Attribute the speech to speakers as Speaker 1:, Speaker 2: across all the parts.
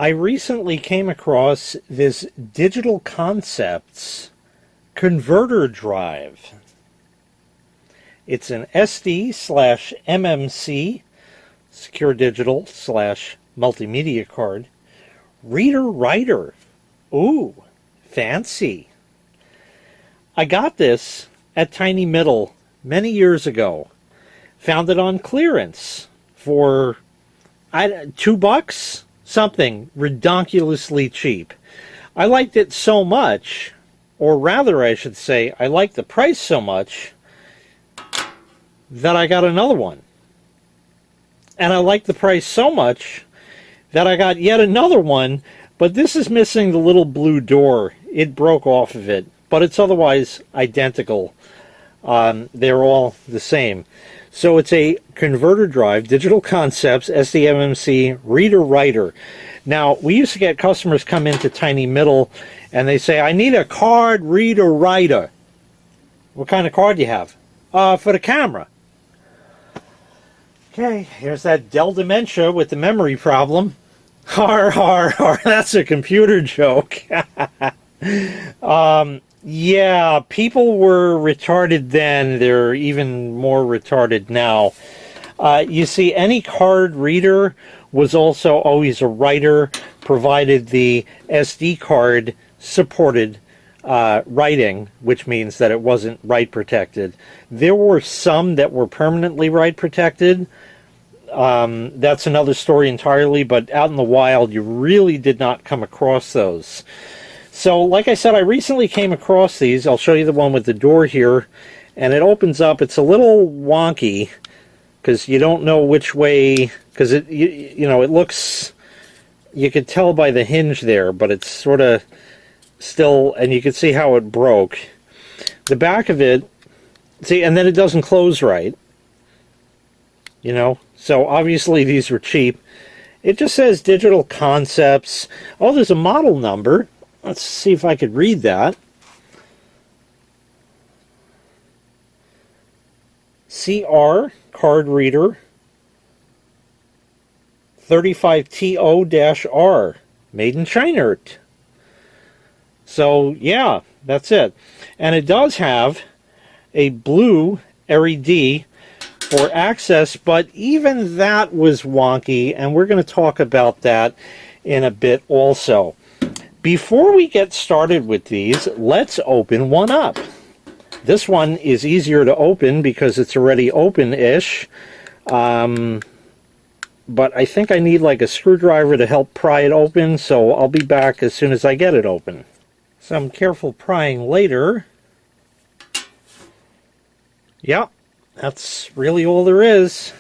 Speaker 1: I recently came across this Digital Concepts converter drive. It's an SD slash MMC, secure digital slash multimedia card, reader-writer. Ooh, fancy. I got this at Tiny Middle many years ago. Found it on clearance for $2, something redonkulously cheap. I liked it so much, or rather I should say, I liked the price so much that I got another one. And I liked the price so much that I got yet another one, but this is missing the little blue door. It broke off of it, but it's otherwise identical. They're all the same. So it's a converter drive, Digital Concepts, SDMMC, reader-writer. Now, we used to get customers come into Tiny Middle, and they say, I need a card reader-writer. What kind of card do you have? For the camera. Okay, here's that Dell Dementia with the memory problem. Har, har, har, that's a computer joke. Yeah, people were retarded then. They're even more retarded now. You see, any card reader was also always a writer, provided the SD card supported writing, which means that it wasn't write protected. There were some that were permanently write protected. That's another story entirely, but out in the wild, you really did not come across those. So, like I said, I recently came across these. I'll show you the one with the door here, and it opens up. It's a little wonky because you don't know which way, because you know, it looks, you could tell by the hinge there, but it's sort of still, and you can see how it broke. The back of it, see, and then it doesn't close right, you know, so obviously these were cheap. It just says Digital Concepts. Oh, there's a model number. Let's see if I could read that. CR card reader 35TO-R, made in China. So yeah, that's it. And it does have a blue LED for access, but even that was wonky, and we're going to talk about that in a bit also. Before we get started with these, let's open one up. This one is easier to open because it's already open-ish, but I think I need like a screwdriver to help pry it open, so I'll be back as soon as I get it open. Some careful prying later. Yep, that's really all there is.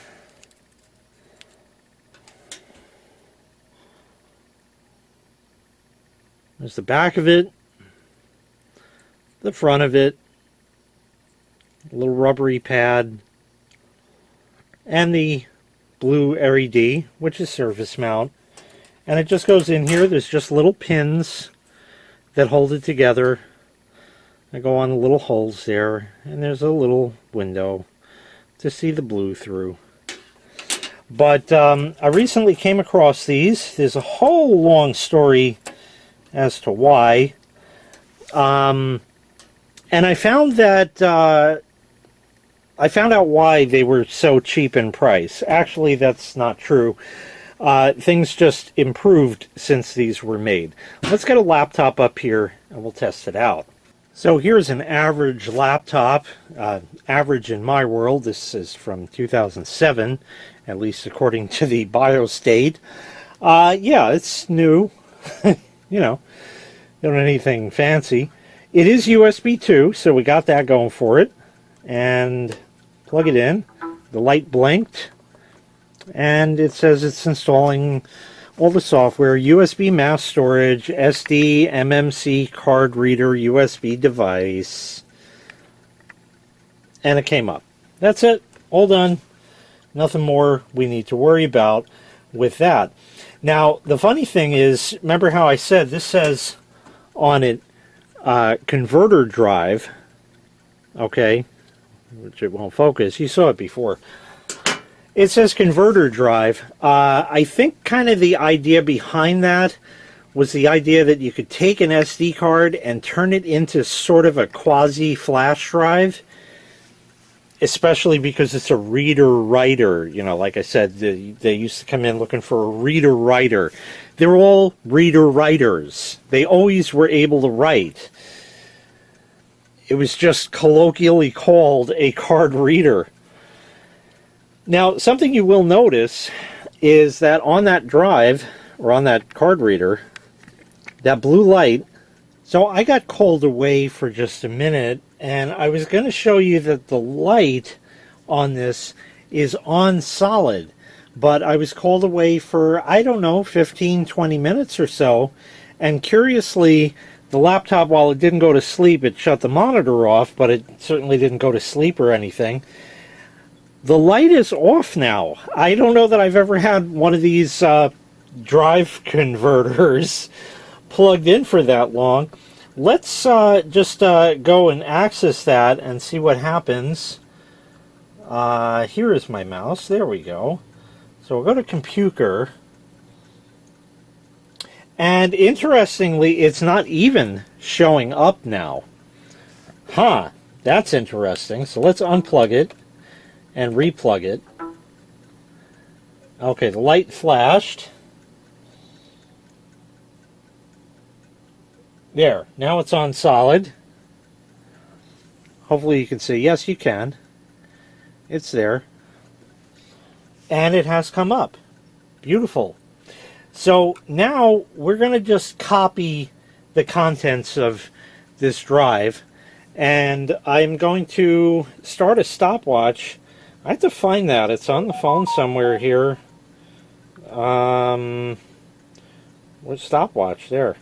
Speaker 1: There's the back of it, the front of it, a little rubbery pad, and the blue LED, which is surface mount. And it just goes in here. There's just little pins that hold it together. They go on the little holes there, and there's a little window to see the blue through. But I recently came across these. There's a whole long story as to why. And I found that I found out why they were so cheap in price. Actually, that's not true. Things just improved since these were made. Let's get a laptop up here and we'll test it out. So here's an average laptop. Average in my world. This is from 2007, at least according to the BIOS date. Yeah, it's new. You know, not anything fancy. It is USB 2, so we got that going for it. And plug it in. The light blinked. And it says it's installing all the software, USB mass storage, SD, MMC card reader, USB device. And it came up. That's it. All done. Nothing more we need to worry about with that. Now, the funny thing is, remember how I said this says on it converter drive, okay, which it won't focus. You saw it before. It says converter drive. I think kind of the idea behind that was the idea that you could take an SD card and turn it into sort of a quasi-flash drive, especially because it's a reader-writer. You know, like I said, they used to come in looking for a reader-writer. They're all reader-writers. They always were able to write. It was just colloquially called a card reader. Now, something you will notice is that on that drive, or on that card reader, that blue light, so I got called away for just a minute, and I was going to show you that the light on this is on solid, but I was called away for, I don't know, 15, 20 minutes or so, and curiously, the laptop, while it didn't go to sleep, it shut the monitor off, but it certainly didn't go to sleep or anything. The light is off now. I don't know that I've ever had one of these drive converters plugged in for that long. Let's just go and access that and see what happens. Here is my mouse. There we go. So we'll go to computer. And interestingly, it's not even showing up now. Huh, that's interesting. So let's unplug it and replug it. Okay, the light flashed. There, now it's on solid. Hopefully you can see. Yes, you can. It's there. And it has come up. Beautiful. So now we're going to just copy the contents of this drive. And I'm going to start a stopwatch. I have to find that. It's on the phone somewhere here. Where's stopwatch? There.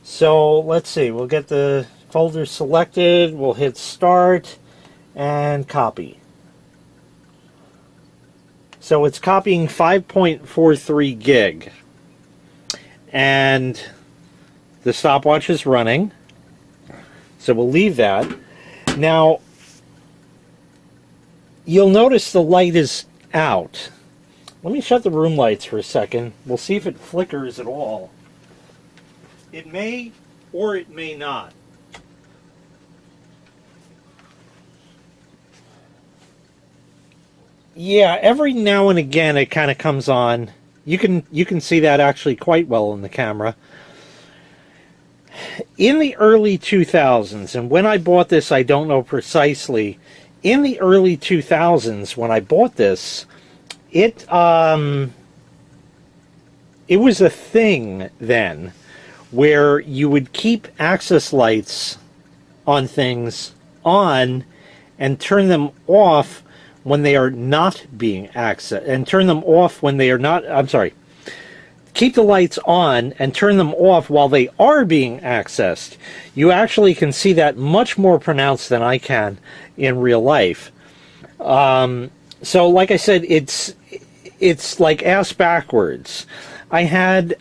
Speaker 1: So let's see. We'll get the folder selected. We'll hit start and copy. So it's copying 5.43 gig. And the stopwatch is running. So we'll leave that. Now, you'll notice the light is out. Let me shut the room lights for a second. We'll see if it flickers at all. It may or it may not. Yeah, every now and again it kind of comes on. You can see that actually quite well in the camera. In the early 2000s, and when I bought this, I don't know precisely. In the early 2000s, when I bought this, it was a thing then where you would keep access lights on things on and turn them off when they are not being accessed, and turn them off when they are not, I'm sorry, keep the lights on and turn them off while they are being accessed. You actually can see that much more pronounced than I can in real life. So like I said, it's like ass backwards. I had,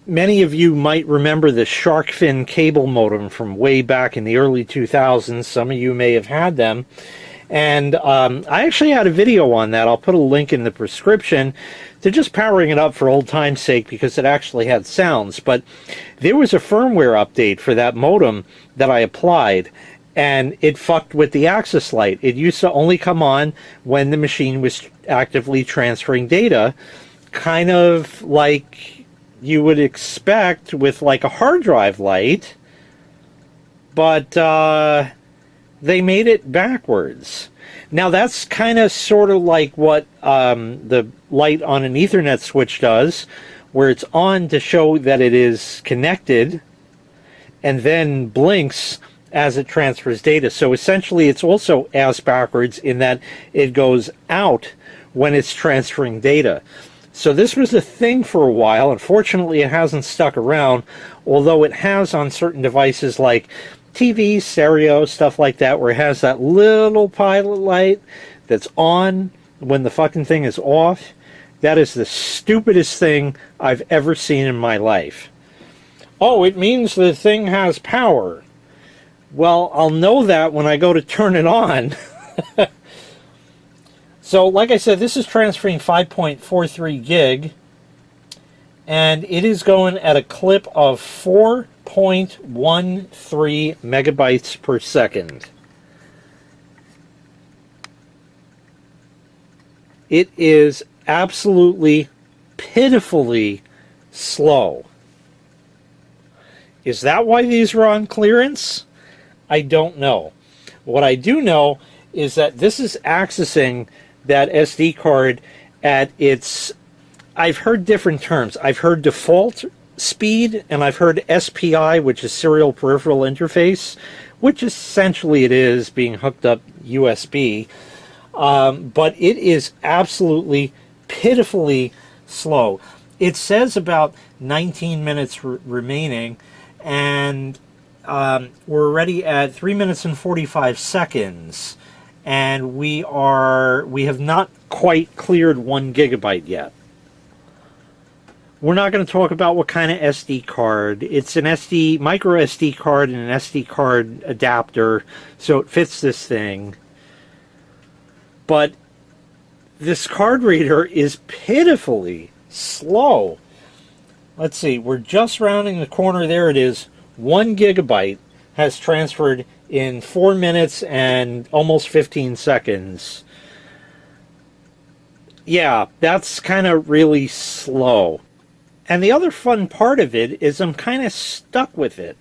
Speaker 1: many of you might remember the shark fin cable modem from way back in the early 2000s. Some of you may have had them. And I actually had a video on that. I'll put a link in the description to just powering it up for old time's sake because it actually had sounds. But there was a firmware update for that modem that I applied, and it fucked with the access light. It used to only come on when the machine was actively transferring data, kind of like you would expect with like a hard drive light, but they made it backwards. Now that's kind of sort of like what the light on an Ethernet switch does, where it's on to show that it is connected and then blinks as it transfers data. So essentially it's also ass backwards in that it goes out when it's transferring data. So this was a thing for a while. Unfortunately, it hasn't stuck around, although it has on certain devices like TV, stereo, stuff like that, where it has that little pilot light that's on when the fucking thing is off. That is the stupidest thing I've ever seen in my life. Oh, it means the thing has power. Well, I'll know that when I go to turn it on. So, like I said, this is transferring 5.43 gig, and it is going at a clip of 4.13 megabytes per second. It is absolutely pitifully slow. Is that why these are on clearance? I don't know. What I do know is that this is accessing that SD card at its, I've heard different terms. I've heard default speed, and I've heard SPI, which is serial peripheral interface, which essentially it is being hooked up USB. But it is absolutely pitifully slow. It says about 19 minutes remaining, and we're already at 3 minutes and 45 seconds, and we have not quite cleared 1 gigabyte yet. We're not going to talk about what kind of SD card. It's an micro SD card and an SD card adapter, so it fits this thing. But this card reader is pitifully slow. Let's see, we're just rounding the corner. There it is. 1 gigabyte has transferred in 4 minutes and almost 15 seconds. Yeah, that's kind of really slow. And the other fun part of it is I'm kind of stuck with it.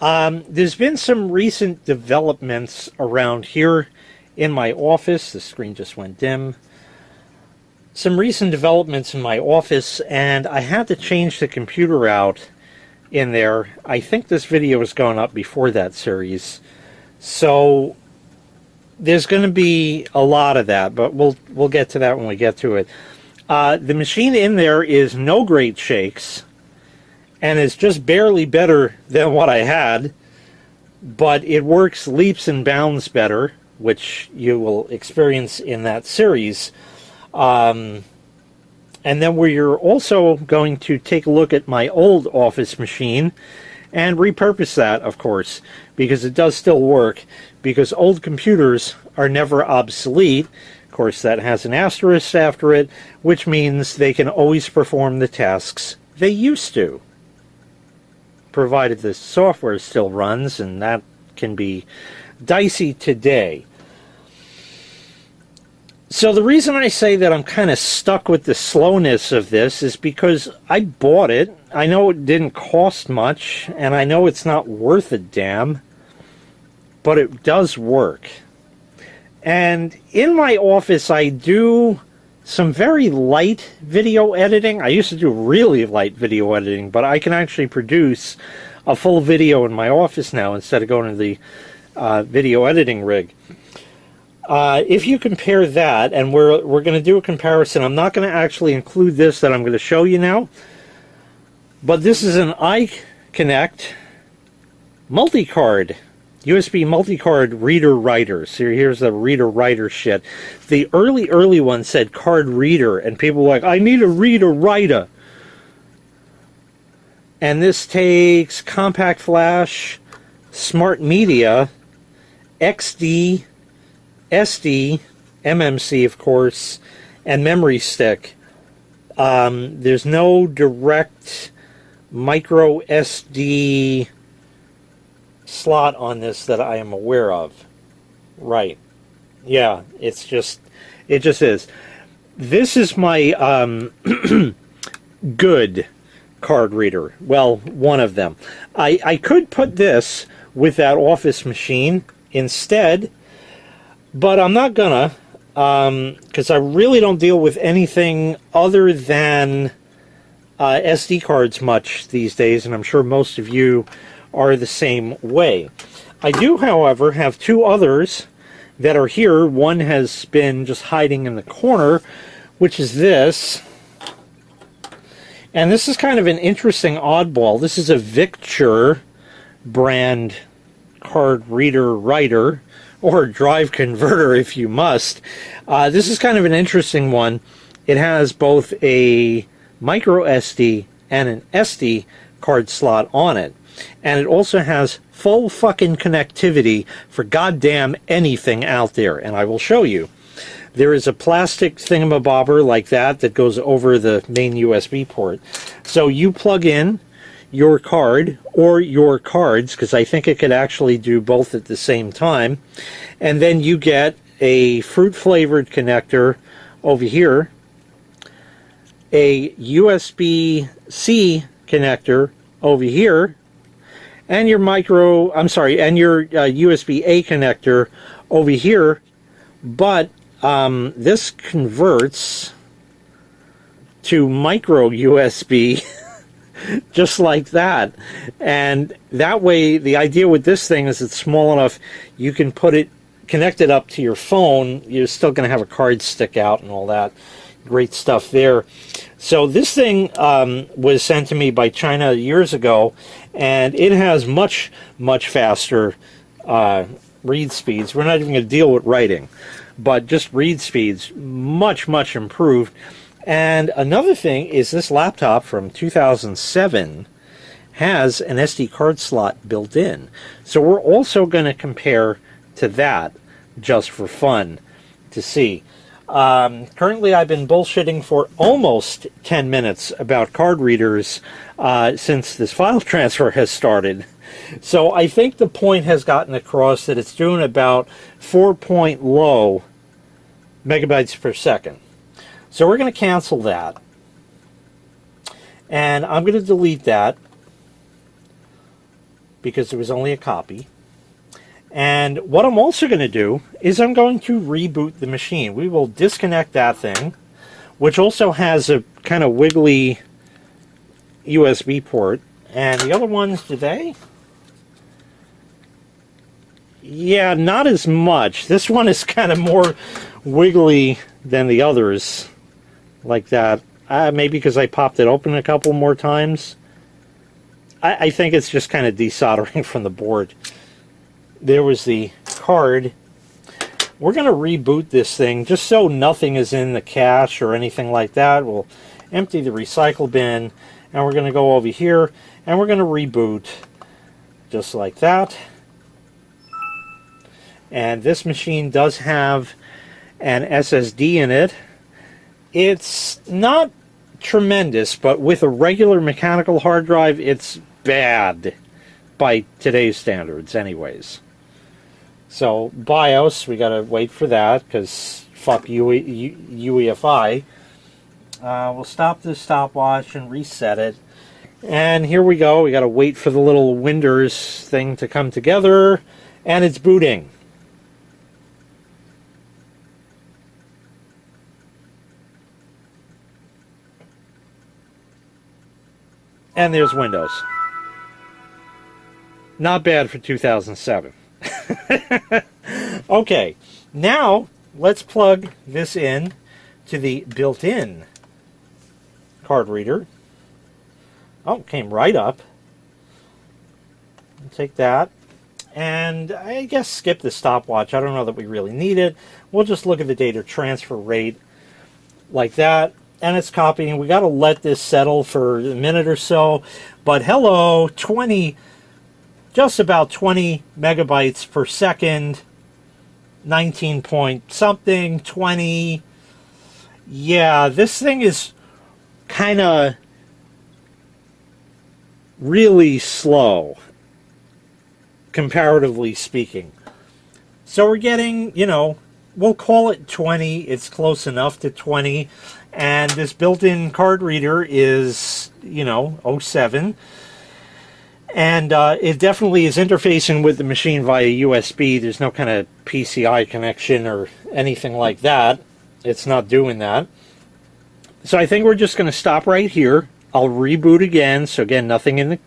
Speaker 1: There's been some recent developments around here in my office. The screen just went dim. Some recent developments in my office, and I had to change the computer out in there. I think this video is going up before that series, so there's going to be a lot of that, but we'll get to that when we get to it. The machine in there is no great shakes, and is just barely better than what I had, but it works leaps and bounds better, which you will experience in that series. And then we're also going to take a look at my old office machine and repurpose that, of course, because it does still work, because old computers are never obsolete. Of course, that has an asterisk after it, which means they can always perform the tasks they used to, provided the software still runs, and that can be dicey today. So the reason I say that I'm kind of stuck with the slowness of this is because I bought it. I know it didn't cost much, and I know it's not worth a damn, but it does work. And in my office, I do some very light video editing. I used to do really light video editing, but I can actually produce a full video in my office now instead of going to the video editing rig. If you compare that, and we're going to do a comparison, I'm not going to actually include this that I'm going to show you now, but this is an iConnect multi-card, USB multi-card reader-writer. So here's the reader-writer shit. The early one said card reader, and people were like, I need a reader-writer. And this takes compact flash, smart media, XD, SD, MMC, of course, and memory stick. There's no direct micro SD slot on this that I am aware of. Right. Yeah, it just is. This is my good card reader. Well, one of them. I could put this with that office machine instead, but I'm not gonna, because I really don't deal with anything other than SD cards much these days, and I'm sure most of you are the same way. I do, however, have two others that are here. One has been just hiding in the corner, which is this. And this is kind of an interesting oddball. This is a Victure brand card reader writer, or drive converter if you must. This is kind of an interesting one. It has both a micro SD and an SD card slot on it. And it also has full fucking connectivity for goddamn anything out there, and I will show you. there is a plastic thingamabobber like that that goes over the main USB port. So you plug in your card or your cards, because I think it could actually do both at the same time, and then you get a fruit flavored connector over here, a USB-C connector over here, and your USB-A connector over here. But this converts to micro USB just like that. And that way, the idea with this thing is it's small enough you can connect it up to your phone. You're still going to have a card stick out and all that great stuff there. So this thing was sent to me by China years ago, and it has much faster read speeds. We're not even going to deal with writing, but just read speeds much improved. And another thing is this laptop from 2007 has an SD card slot built in. So we're also going to compare to that just for fun to see. Currently I've been bullshitting for almost 10 minutes about card readers since this file transfer has started. So I think the point has gotten across that it's doing about 4.0 megabytes per second. So we're going to cancel that. And I'm going to delete that because there was only a copy. And what I'm also going to do is I'm going to reboot the machine. We will disconnect that thing, which also has a kind of wiggly USB port. And the other ones, do they? Yeah, not as much. This one is kind of more wiggly than the others. Like that. Maybe because I popped it open a couple more times. I think it's just kind of desoldering from the board. There was the card. We're going to reboot this thing just so nothing is in the cache or anything like that. We'll empty the recycle bin, and we're going to go over here, and we're going to reboot just like that. And this machine does have an SSD in it. It's not tremendous, but with a regular mechanical hard drive, it's bad by today's standards anyways. So BIOS, we gotta wait for that because fuck UEFI. We'll stop this stopwatch and reset it. And here we go. We gotta wait for the little Winders thing to come together, and it's booting. And there's Windows. Not bad for 2007. Okay, now let's plug this in to the built-in card reader. Oh, it came right up. I'll take that. And I guess skip the stopwatch. I don't know that we really need it. We'll just look at the data transfer rate like that. And it's copying. We got to let this settle for a minute or so. But hello, just about 20 megabytes per second, 19 point something, 20. Yeah, this thing is kind of really slow, comparatively speaking. So we're getting, we'll call it 20. It's close enough to 20. And this built-in card reader is, 07. And it definitely is interfacing with the machine via USB. There's no kind of PCI connection or anything like that. It's not doing that. So I think we're just going to stop right here. I'll reboot again. So again, nothing in the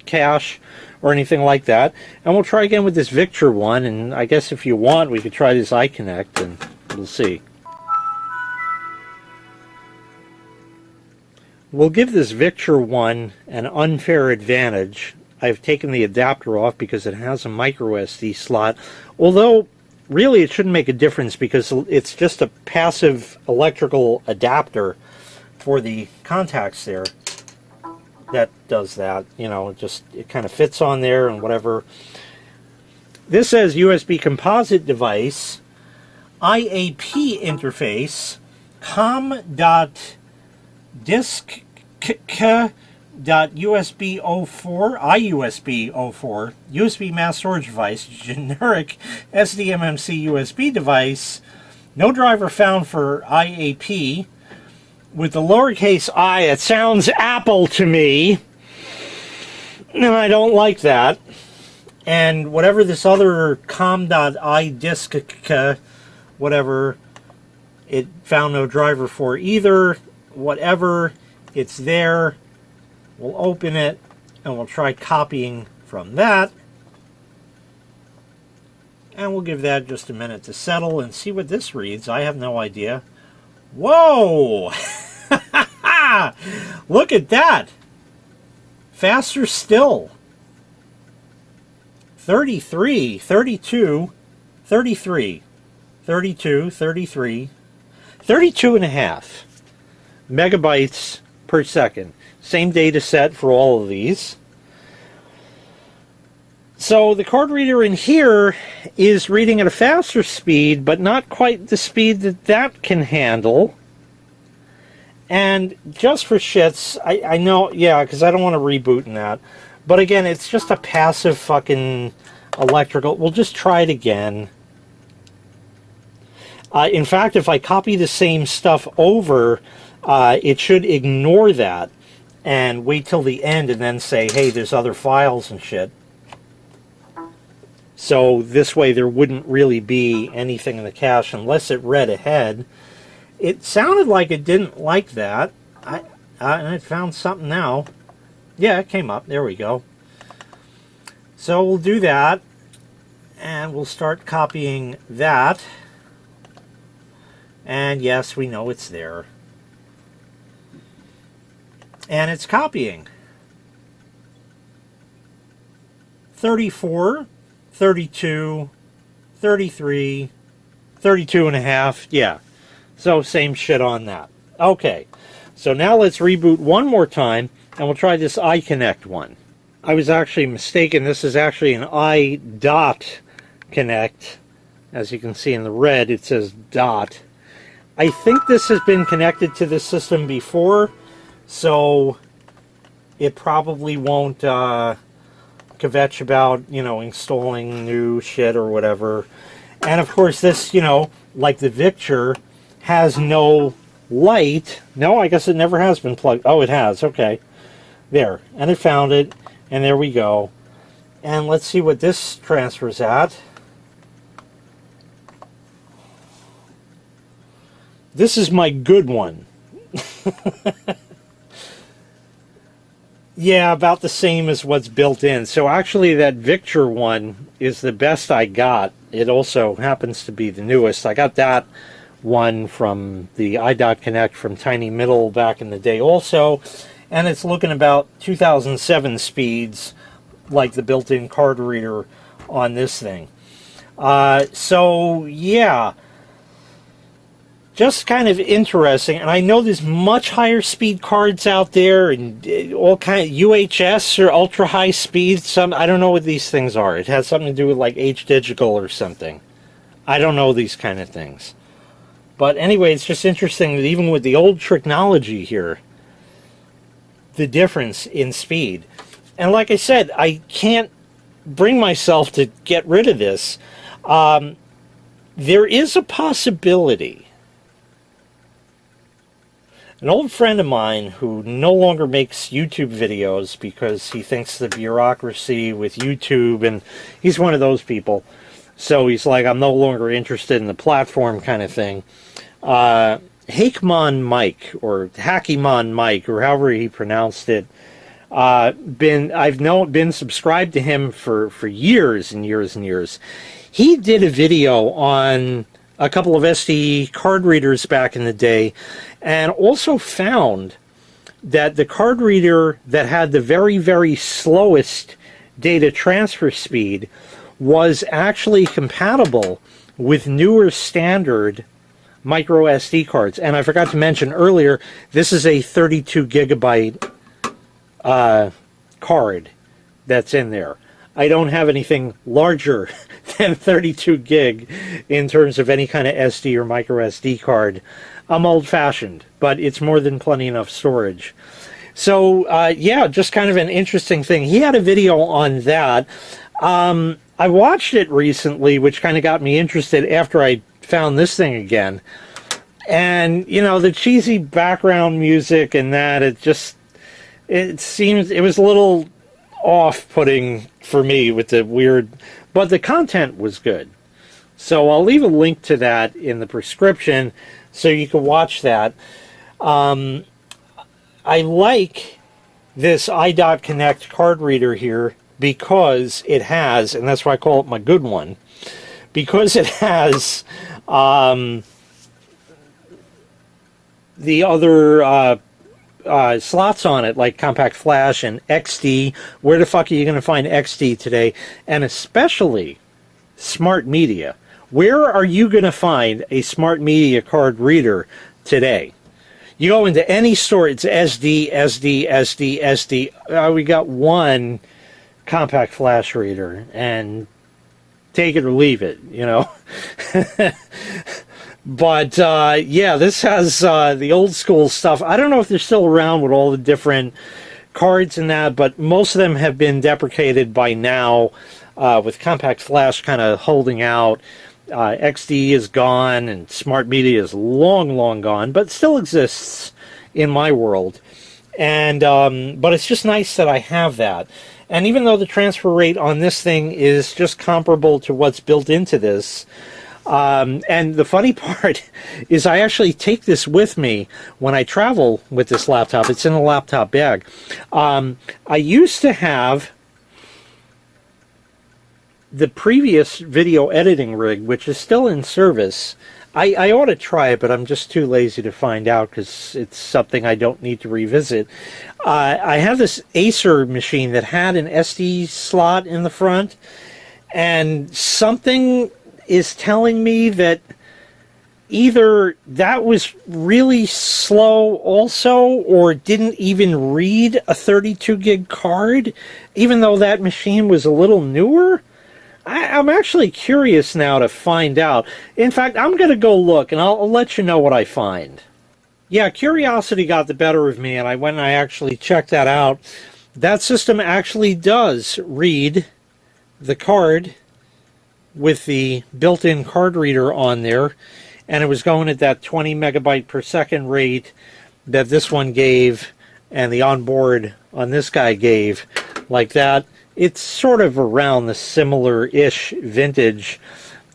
Speaker 1: cache or anything like that. And we'll try again with this Victure one. And I guess if you want, we could try this iConnect and we'll see. We'll give this Victure one an unfair advantage. I've taken the adapter off because it has a microSD slot, although really it shouldn't make a difference because it's just a passive electrical adapter for the contacts there that does that. It kind of fits on there and whatever. This says USB composite device. IAP interface, com.disk.usb04, IUSB04, USB mass storage device, generic SDMMC USB device, no driver found for IAP, with the lowercase I. It sounds Apple to me, and I don't like that. And whatever this other com.idisk, whatever, it found no driver for either. Whatever, it's there. We'll open it, and we'll try copying from that. And we'll give that just a minute to settle and see what this reads. I have no idea. Whoa! Look at that! Faster still. 33, 32, 33, 32, 33, 32 and a half megabytes per second. Same data set for all of these. So the card reader in here is reading at a faster speed, but not quite the speed that that can handle. And just for shits, I know, yeah, because I don't want to reboot in that. But again, it's just a passive fucking electrical. We'll just try it again. In fact, if I copy the same stuff over, it should ignore that and wait till the end and then say, hey, there's other files and shit. So this way there wouldn't really be anything in the cache unless it read ahead. It sounded like it didn't like that. And it found something now. Yeah, it came up. There we go. So we'll do that. And we'll start copying that. And yes, we know it's there. And it's copying. 34, 32, 33, 32 and a half. Yeah. So same shit on that. Okay. So now let's reboot one more time, and we'll try this iConnect one. I was actually mistaken. This is actually an i.connect. As you can see in the red, it says dot. I think this has been connected to the system before, so it probably won't kvetch about, you know, installing new shit or whatever. And of course this, you know, like the Victure, has no light. No, I guess it never has been plugged. Oh, it has. Okay. There. And it found it. And there we go. And let's see what this transfers at. This is my good one. Yeah, about the same as what's built in. So actually that Victure one is the best I got. It also happens to be the newest. I got that one from the i.Connect from Tiny Middle back in the day also. And it's looking about 2007 speeds, like the built-in card reader on this thing. So, yeah. Just kind of interesting, and I know there's much higher speed cards out there, and all kind of UHS or ultra high speed. Some I don't know what these things are. It has something to do with like H digital or something. I don't know these kind of things. But anyway, it's just interesting that even with the old technology here, the difference in speed. And like I said, I can't bring myself to get rid of this. There is a possibility. An old friend of mine who no longer makes YouTube videos because he thinks the bureaucracy with YouTube, and he's one of those people. So he's like, I'm no longer interested in the platform kind of thing. Hakemon Mike, or Hackymon Mike, or however he pronounced it, I've been subscribed to him for years and years and years. He did a video on a couple of SD card readers back in the day, and also found that the card reader that had the very, very slowest data transfer speed was actually compatible with newer standard micro SD cards. And I forgot to mention earlier, this is a 32 gigabyte card that's in there. I don't have anything larger than 32 gig in terms of any kind of SD or micro SD card. I'm old-fashioned, but it's more than plenty enough storage. So, yeah, just kind of an interesting thing. He had a video on that. I watched it recently, which kind of got me interested after I found this thing again. And, you know, the cheesy background music and that, it was a little off-putting for me with the weird, but the content was good. So I'll leave a link to that in the prescription so you can watch that. I like this i.Connect card reader here because it has, and that's why I call it my good one, because it has the other slots on it, like compact flash and XD. Where the fuck are you going to find XD today? And especially smart media. Where are you going to find a smart media card reader today? You go into any store, it's SD, SD, SD, SD. We got one compact flash reader, and take it or leave it, you know. But, yeah, this has the old school stuff. I don't know if they're still around with all the different cards and that, but most of them have been deprecated by now, with compact flash kind of holding out. XD is gone, and smart media is long, long gone, but still exists in my world. And but it's just nice that I have that. And even though the transfer rate on this thing is just comparable to what's built into this, and the funny part is I actually take this with me when I travel with this laptop. It's in a laptop bag. I used to have the previous video editing rig, which is still in service. I ought to try it, but I'm just too lazy to find out because it's something I don't need to revisit. I have this Acer machine that had an SD slot in the front, and something is telling me that either that was really slow also, or didn't even read a 32 gig card, even though that machine was a little newer. I'm actually curious now to find out. In fact, I'm going to go look, and I'll let you know what I find. Yeah, curiosity got the better of me, and I went and I actually checked that out. That system actually does read the card with the built-in card reader on there, and it was going at that 20 megabyte per second rate that this one gave, and the onboard on this guy gave, like that. It's sort of around the similar-ish vintage,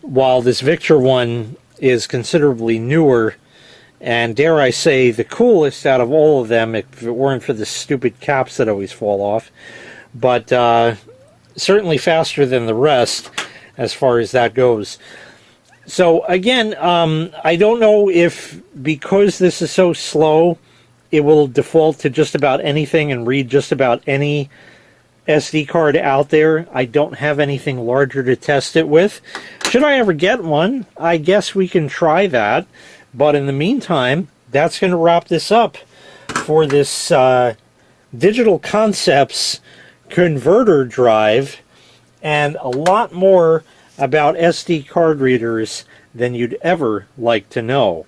Speaker 1: while this Victure one is considerably newer, and dare I say, the coolest out of all of them, if it weren't for the stupid caps that always fall off. But certainly faster than the rest, as far as that goes. So, again, I don't know if, because this is so slow, it will default to just about anything and read just about any SD card out there. I don't have anything larger to test it with. Should I ever get one, I guess we can try that. But in the meantime, that's going to wrap this up for this Digital Concepts converter drive, and a lot more about SD card readers than you'd ever like to know.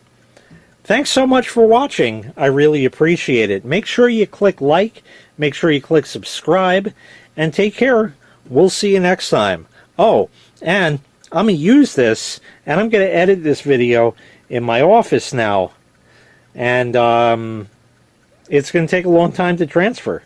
Speaker 1: Thanks so much for watching. I really appreciate it. Make sure you click like, make sure you click subscribe, and take care. We'll see you next time. Oh, and I'm going to use this, and I'm going to edit this video in my office now. And it's going to take a long time to transfer.